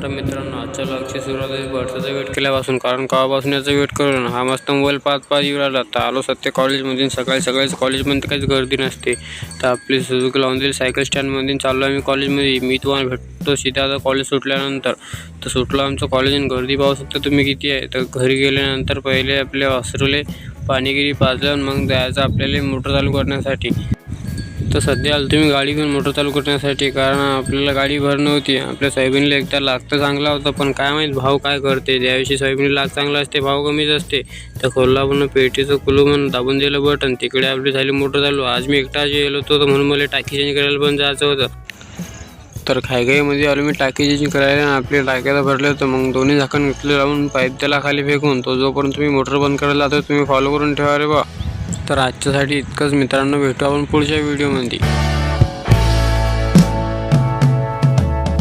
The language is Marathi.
तर मित्रांनो, आजच्या लक्ष सुरुवात आहे वर्षाचा वेट केल्यापासून, कारण केव्हापासून याचा वेट करून हा मस्त मोबाईल पाच येऊ राहिला. तर आलो सध्या कॉलेजमधून. सकाळीच कॉलेजमध्ये काहीच गर्दी नसते. तर आपली सुझुकी लावून दिली सायकल स्टँडमधून चाललो आम्ही कॉलेजमध्ये. मी तुम्हाला भेटतो सीधा आता कॉलेज सुटल्यानंतर. तर सुटलं आमचं कॉलेज आणि गर्दी पाहू शकता तुम्ही किती आहे. तर घरी गेल्यानंतर पहिले आपल्या वासरूले पाणीगिरी पाजलं, मग जायचं आपल्याला मोटर चालू करण्यासाठी. तर सध्या आलो तुम्ही गाडी घेऊन मोटर चालू करण्यासाठी, कारण आपल्याला गाडी भर नव्हती. आपल्या सोयाबीनला एकदा लाग तर चांगला होता, पण काय माहीत भाव काय करते. ज्याविषयी सोयाबीनला लाग चांगला असते, भाव कमीच असते. तर खोलला पण पेटीचं कुलू म्हणून दाबून दिलं बटन. तिकडे आपली झाली मोटर चालू. आज मी एकटा गेलो होतो, तर म्हणून मला टाकी चेंज करायला पण जायचं होतं. तर घाईघाईमध्ये आलो मी टाकी चेंज करायला. आपल्या टाक्याला भरले होतं. मग दोन्ही झाकण घेतले लावून पाईप त्याला खाली फेकून. तो जोपर्यंत तुम्ही मोटर बंद करायला जातो तुम्ही फॉलो करून ठेवा रे बा. तर आजच्यासाठी इतकंच मित्रांनो, भेटू आपण पुढच्या व्हिडिओमध्ये.